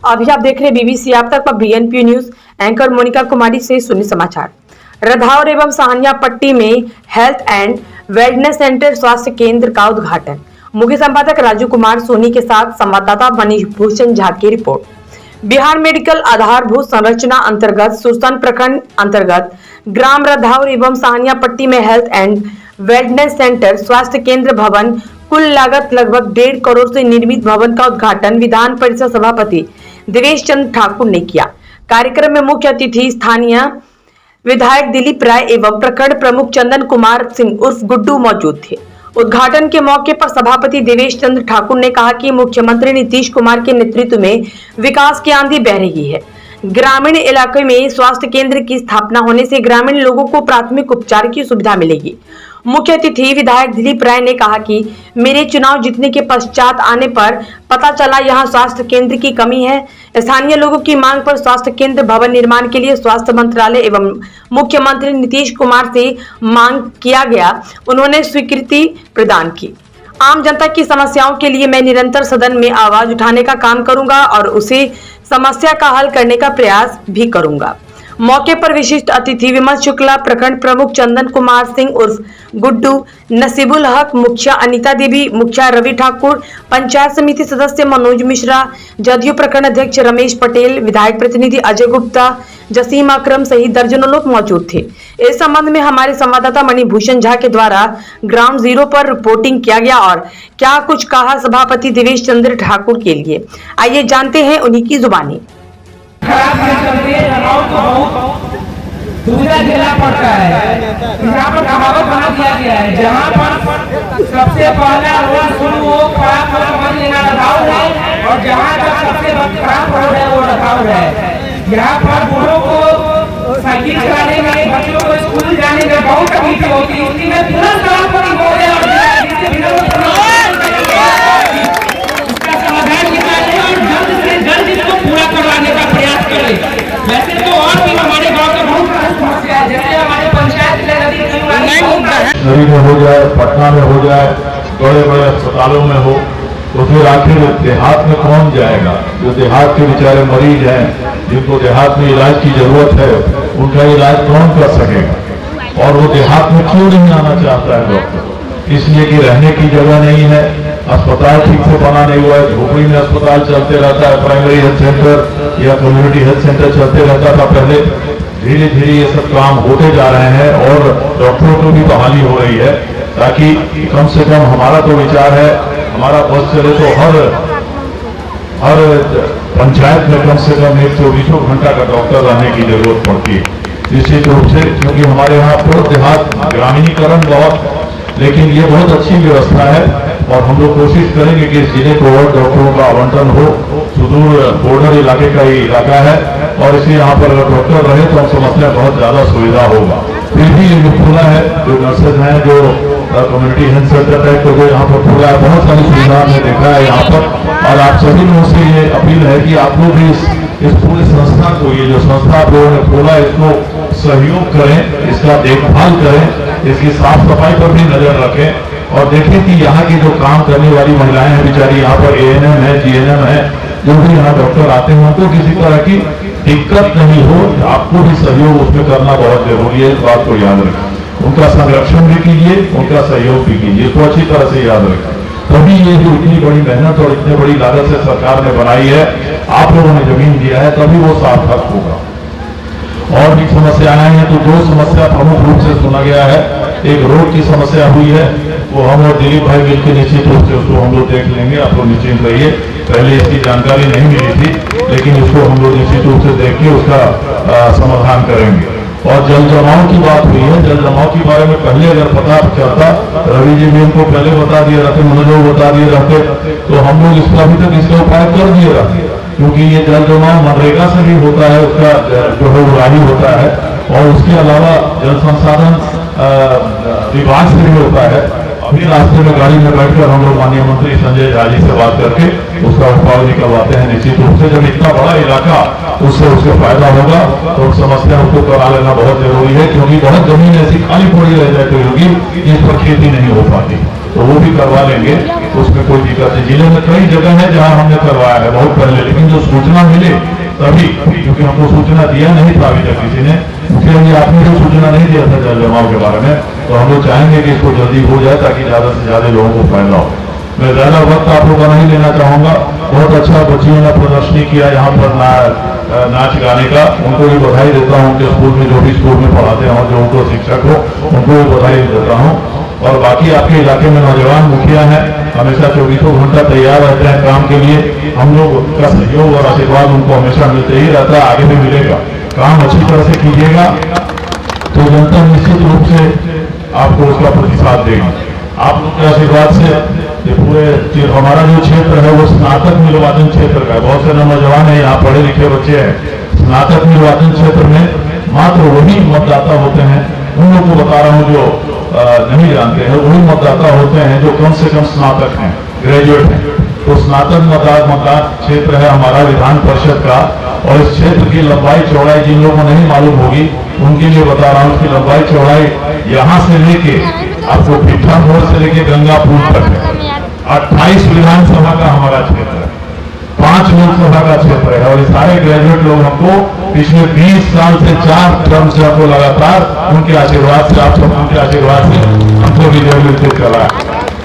अभी आप देख रहे हैं बीबीसी आप तक पर बीएनपी न्यूज। एंकर मोनिका कुमारी से सुनिए समाचार। रधाौर एवं साहनिया पट्टी में हेल्थ एंड वेलनेस सेंटर स्वास्थ्य केंद्र का उद्घाटन। मुख्य संपादक राजू कुमार सोनी के साथ संवाददाता मनीष भूषण झा की रिपोर्ट। बिहार मेडिकल आधारभूत संरचना अंतर्गत सुरसन प्रखंड अंतर्गत ग्राम रधाौर एवं साहनिया पट्टी में हेल्थ एंड वेलनेस सेंटर स्वास्थ्य केंद्र भवन कुल लागत लगभग 1.5 करोड़ से निर्मित भवन का उद्घाटन विधान परिषद सभापति देवेश चंद्र ठाकुर ने किया। कार्यक्रम में मुख्य अतिथि स्थानीय विधायक दिलीप राय एवं प्रखंड प्रमुख चंदन कुमार सिंह उर्फ गुड्डू मौजूद थे। उद्घाटन के मौके पर सभापति देवेश चंद्र ठाकुर ने कहा कि मुख्यमंत्री नीतीश कुमार के नेतृत्व में विकास की आंधी बह रही है। ग्रामीण इलाके में स्वास्थ्य केंद्र की स्थापना होने से ग्रामीण लोगों को प्राथमिक उपचार की सुविधा मिलेगी। मुख्य अतिथि विधायक दिलीप राय ने कहा कि मेरे चुनाव जीतने के पश्चात आने पर पता चला यहां स्वास्थ्य केंद्र की कमी है। स्थानीय लोगों की मांग पर स्वास्थ्य केंद्र भवन निर्माण के लिए स्वास्थ्य मंत्रालय एवं मुख्यमंत्री नीतीश कुमार से मांग किया गया। उन्होंने स्वीकृति प्रदान की। आम जनता की समस्याओं के लिए मैं निरंतर सदन में आवाज उठाने का काम करूंगा और उसे समस्या का हल करने का प्रयास भी करूंगा। मौके पर विशिष्ट अतिथि विमल शुक्ला, प्रखंड प्रमुख चंदन कुमार सिंह उर्फ गुड्डू, नसीबुल हक, मुखिया अनीता देवी, मुखिया रवि ठाकुर, पंचायत समिति सदस्य मनोज मिश्रा, जदयू प्रखंड अध्यक्ष रमेश पटेल, विधायक प्रतिनिधि अजय गुप्ता, जसीम अकरम सहित दर्जनों लोग मौजूद थे। इस संबंध में हमारे संवाददाता मनीष भूषण झा के द्वारा ग्राउंड जीरो पर रिपोर्टिंग किया गया और क्या कुछ कहा सभापति देवेश चंद्र ठाकुर के लिए, आइए जानते हैं उन्हीं की जुबानी। दूसरा जिला पड़ता है। यहाँ पर कहावत बना दिया गया है, जहाँ पर सबसे पहला रोड शुरू हो खराब बन लेना रधाौर है और जहाँ तक सबसे खराब रोड है वो रधाौर है। यहाँ पर बूढ़ों को साइकिल चलाने में, बच्चों को स्कूल जाने में बहुत तकलीफ होती है। उसी में तुरंत इसका समाधान निकाले और जल्द से जल्द इसको पूरा करवाने का प्रयास करें। वैसे तो और भी हमारे गांव का बहुत समस्या है, जैसे हमारे पंचायत शहरी में हो जाए, पटना में हो जाए, बड़े बड़े अस्पतालों में हो, तो फिर आखिर देहात में कौन जाएगा? जो देहात के बेचारे मरीज हैं, जिनको देहात में इलाज की जरूरत है, उनका इलाज कौन कर सकेगा? और वो देहात में क्यों नहीं आना चाहता है डॉक्टर? इसलिए कि रहने की जगह नहीं है, अस्पताल ठीक से बना नहीं हुआ है, झोपड़ी में अस्पताल चलते रहता है, प्राइमरी हेल्थ सेंटर या कम्युनिटी हेल्थ सेंटर चलते रहता था पहले। धीरे धीरे ये सब काम होते जा रहे हैं और डॉक्टरों को भी बहाली हो रही है, ताकि कम से कम हमारा तो विचार है, हमारा बस चले तो हर पंचायत में कम से कम 124 घंटा का डॉक्टर रहने की जरूरत पड़ती है। निश्चित रूप से, क्योंकि हमारे यहाँ पूर्ण देहात ग्रामीणीकरण बहुत, लेकिन ये बहुत अच्छी व्यवस्था है और हम लोग कोशिश करेंगे कि इस जिले को और डॉक्टरों का आवंटन हो। सुदूर बॉर्डर इलाके का ही इलाका है और इसलिए यहाँ पर अगर डॉक्टर रहे तो हम समझते हैं बहुत ज्यादा सुविधा होगा। फिर भी ये जो खुला है, जो नर्सेज हैं, जो कम्युनिटी हेल्थ सेंटर है, तो जो यहाँ पर खुला है, बहुत सारी सुविधा हमने देखा है यहाँ पर। और आप सभी लोगों से ये अपील है कि आप लोग भी इस पूरे संस्था को, ये जो संस्था आप लोगों ने खोला, इसको सहयोग करें, इसका देखभाल करें, इसकी साफ सफाई पर भी नजर रखें और देखें कि यहाँ की जो काम करने वाली महिलाएं हैं बेचारी, यहाँ पर एएनएम है, जीएनएम है, जो भी यहाँ डॉक्टर आते हैं उनको किसी तरह की दिक्कत नहीं हो। आपको भी सहयोग उसमें करना बहुत जरूरी है, इस बात को याद रखें। उनका संरक्षण भी कीजिए, उनका सहयोग भी कीजिए, इसको अच्छी तरह से याद रखें। तभी ये जो इतनी बड़ी मेहनत और इतनी बड़ी लागत से सरकार ने बनाई है, आप लोगों ने जमीन दिया है, तभी वो सार्थक होगा। और भी समस्याएं हैं, तो 2 समस्या प्रमुख रूप से सुना गया है। एक रोड की समस्या हुई है, वो हम और दिलीप भाई मिलकर निश्चित रूप से उसको हम लोग देख लेंगे, आप लोग निश्चिंत रहिए। पहले इसकी जानकारी नहीं मिली थी, लेकिन इसको हम लोग निश्चित रूप से देख के उसका समाधान करेंगे। और जल जमाव की बात हुई है, जल जमाव के बारे में पहले अगर पता चलता, रवि जी भी उनको पहले बता दिए रहते, मनोज बता दिए रहते, तो हम लोग इसका अभी तक इसका उपाय कर दिए रहते। क्योंकि ये जल जमाव मनरेगा से भी होता है, उसका जो है उड़ाही होता है, और उसके अलावा जल संसाधन विभाग से भी होता है। अभी रास्ते में गाड़ी में बैठकर हम लोग माननीय मंत्री संजय झा जी से बात करके उसका उपाय निकलवाते हैं। निश्चित रूप से जब इतना बड़ा इलाका, उससे उसको फायदा होगा, तो समस्याओं को करा लेना बहुत जरूरी है, क्योंकि बहुत जमीन ऐसी खाली पड़ी रह जाती होगी जिस पर खेती नहीं हो पाती, तो वो भी करवा लेंगे। उसमें कोई दिक्कत नहीं। जिले में कई जगह है जहां हमने करवाया है बहुत पहले, लेकिन जो सूचना मिले तभी, क्योंकि हमको सूचना दिया नहीं था अभी तक किसी ने, मुखिया जी आपने जो सूचना नहीं दिया था जल जमाव के बारे में, तो हम लोग चाहेंगे कि इसको जल्दी हो जाए ताकि ज्यादा से ज्यादा लोगों को फायदा हो। मैं ज्यादा वक्त आप लोगों का नहीं लेना चाहूंगा। बहुत अच्छा बच्चियों ने प्रदर्शनी किया यहाँ पर नाच गाने का, उनको भी बधाई देता हूँ। उनके स्कूल में जो भी स्कूल में पढ़ाते हों, जो उनको शिक्षक हो, उनको भी बधाई देता हूँ। और बाकी आपके इलाके में नौजवान मुखिया हैं, हमेशा 24 घंटा तैयार रहते हैं काम के लिए। हम लोग का सहयोग और आशीर्वाद उनको हमेशा मिलते ही रहता है, आगे भी मिलेगा। काम अच्छी तरह से कीजिएगा तो जनता निश्चित रूप से आपको उसका प्रतिसाद देगी। आप लोग के आशीर्वाद से ये पूरे हमारा जो क्षेत्र है वो स्नातक निर्वाचन क्षेत्र का है। बहुत से नौजवान है यहाँ, पढ़े लिखे बच्चे हैं। स्नातक निर्वाचन क्षेत्र में मात्र वही मतदाता होते हैं, उन लोग को बता रहा हूँ जो नहीं जानते हैं, वही मतदाता होते हैं जो कम से कम स्नातक हैं, ग्रेजुएट हैं। तो स्नातक मतदान क्षेत्र है हमारा विधान परिषद का, और इस क्षेत्र की लंबाई चौड़ाई जिन लोगों को नहीं मालूम होगी उनके लिए बता रहा हूँ। इसकी लंबाई चौड़ाई यहाँ से लेके आपको पिट्ठा मोड़ से लेके गंगापुर तक है। 28 विधानसभा का हमारा क्षेत्र है, 5 लोकसभा का क्षेत्र है, और ये सारे ग्रेजुएट लोग हमको पिछले 20 साल से 4 टर्म से आपको लगातार उनके आशीर्वाद से, आप सब उनके आशीर्वाद से हमको विजय मिलते चला है।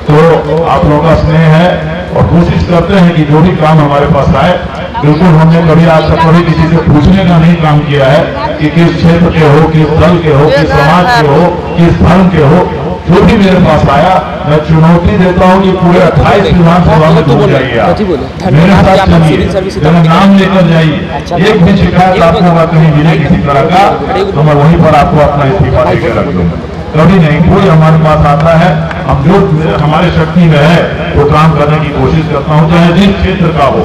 तो आप लोगों का स्नेह है और कोशिश करते हैं कि जो भी काम हमारे पास आए, बिल्कुल हमने कभी आज तक कभी किसी से पूछने का नहीं काम किया है कि किस क्षेत्र के हो, किस दल के हो, किस समाज के हो, किस धर्म के हो। जो भी मेरे पास आया मैं चुनौती देता हूँ कि पूरे 28 विधानसभा में घूम जाइए आप, मेरे साथ चलिए, मेरा नाम लेकर जाइए। एक भी शिकायत आपको अगर कहीं मिले किसी तरह का तो मैं वहीं पर आपको अपना इस्तीफा देकर रख दूंगा। कभी नहीं, कोई हमारे पास आता है, हम जो हमारे शक्ति में है वो काम करने की कोशिश करता हूँ, चाहे जिस क्षेत्र का हो।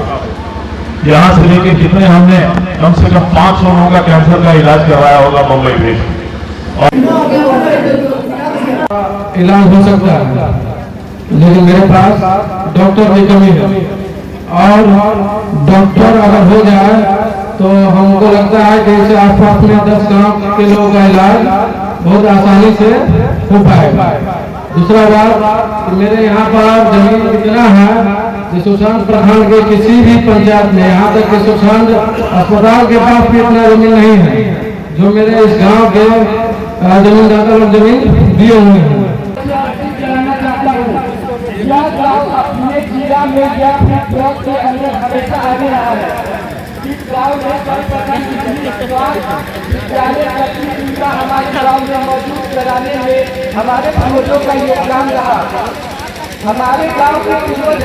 यहाँ से लेके कितने हमने कम से कम 500 लोगों का कैंसर का इलाज करवाया होगा मुंबई में, इलाज हो सकता है, लेकिन मेरे पास डॉक्टर की कमी है। और डॉक्टर अगर हो जाए तो हमको लगता है कि इसे आसपास में 10 गाँव के लोगों का इलाज बहुत आसानी से हो पाएगा। दूसरा बात, मेरे यहाँ पर जमीन इतना है कि सुशांत प्रखंड के किसी भी पंचायत में, यहाँ तक कि सुशांत अस्पताल के पास भी इतना जमीन नहीं है जो मेरे इस गांव के जमींदार लोग जमीन दिए हुए हैं। अपने जिला में या ब्लॉक के अंदर हमेशा आगे रहा है। इस गाँव में सुविधा हमारे गाँव में मौजूद कराने में हमारे पूर्वजों का योगदान रहा। हमारे गांव के पूर्वज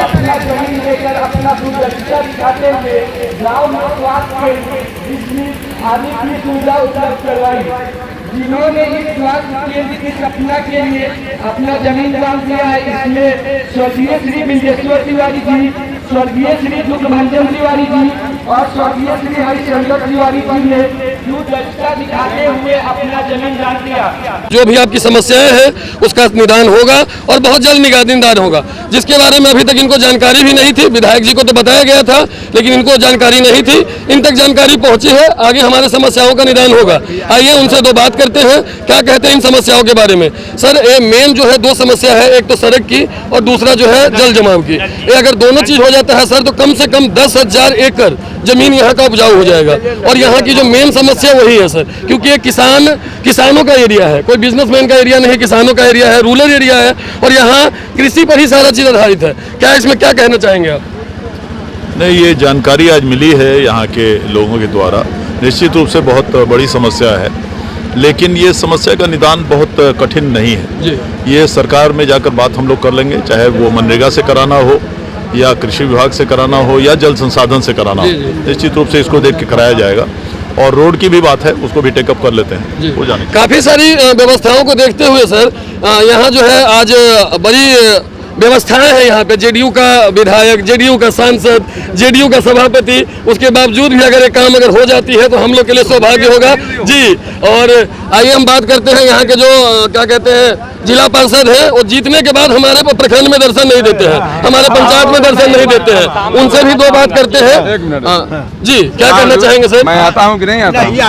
अपना जमीन लेकर अपना दूरदर्शिता दिखाते हुए गांव में स्वास्थ्य केंद्र आदि की सुविधा उपलब्ध करवाई, जिन्होंने इस स्वास्थ्य केंद्र की स्थापना के लिए अपना जमीन दान दिया है। इसमें स्वर्गीय श्री बिंदेश्वर तिवारी जी, स्वर्गीय श्री दुर्गभंजन तिवारी जी और स्वर्गीय श्री हरिचंद्र तिवारी जी ने दूरदर्शिता दिखाते हुए अपना जमीन दान दिया। जो भी आपकी समस्याएं हैं उसका निदान होगा और बहुत जल्द निदान होगा, जिसके बारे में अभी तक इनको जानकारी भी नहीं थी। विधायक जी को तो बताया गया था लेकिन इनको जानकारी नहीं थी, इन तक जानकारी पहुंची है। आगे हमारे समस्याओं का निदान होगा। आइए उनसे दो बात करते हैं, क्या कहते हैं इन समस्याओं के बारे में। सर, ये मेन जो है 2 समस्या है, एक तो सड़क की और दूसरा जो है जल जमाव की। ये अगर दोनों चीज हो जाता है सर तो कम से कम 10,000 एकड़ जमीन यहाँ का उपजाऊ हो जाएगा। और यहाँ की जो मेन समस्या वही है सर, क्योंकि ये किसानों का एरिया है, कोई बिजनेसमैन का एरिया नहीं, किसानों का एरिया है, रूरल एरिया है और यहाँ कृषि पर ही सारा चीज आधारित है। क्या इसमें क्या कहना चाहेंगे आप? नहीं, ये जानकारी आज मिली है यहाँ के लोगों के द्वारा। निश्चित रूप से बहुत बड़ी समस्या है, लेकिन ये समस्या का निदान बहुत कठिन नहीं है जी। ये सरकार में जाकर बात हम लोग कर लेंगे, चाहे वो मनरेगा से कराना हो या कृषि विभाग से कराना हो या जल संसाधन से कराना हो, निश्चित रूप से इसको देख के कराया जाएगा। और रोड की भी बात है, उसको भी टेकअप कर लेते हैं, हो जाने। काफी सारी व्यवस्थाओं को देखते हुए सर यहाँ जो है आज बड़ी व्यवस्थाएं हैं यहाँ पे। जेडीयू का विधायक, जेडीयू का सांसद, जेडीयू का सभापति, उसके बावजूद भी अगर ये काम अगर हो जाती है तो हम लोग के लिए सौभाग्य होगा जी। और आइए हम बात करते हैं यहाँ के जो क्या कहते हैं जिला पार्षद है, वो जीतने के बाद हमारे प्रखंड में दर्शन नहीं देते हैं, हमारे पंचायत में दर्शन नहीं देते हैं। उनसे भी 2 बात करते हैं जी। क्या कहना चाहेंगे सर? मैं आता हूँ कि नहीं आता? नहीं,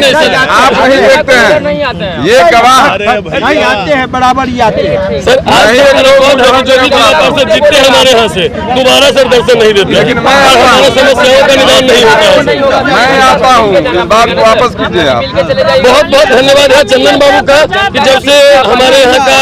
आप नहीं देखते हैं, ये गवाह नहीं आते हैं, बराबर ही आते हैं। सर आज जो भी से जीतते हैं हमारे यहाँ से दोबारा सर दर्शन नहीं देते, लेकिन मैं हमारे समस्याओं का निदान नहीं होता है। मैं आता हूँ, इस बात को वापस कीजिए आप। बहुत बहुत धन्यवाद है चंदन बाबू का कि जब से हमारे यहाँ का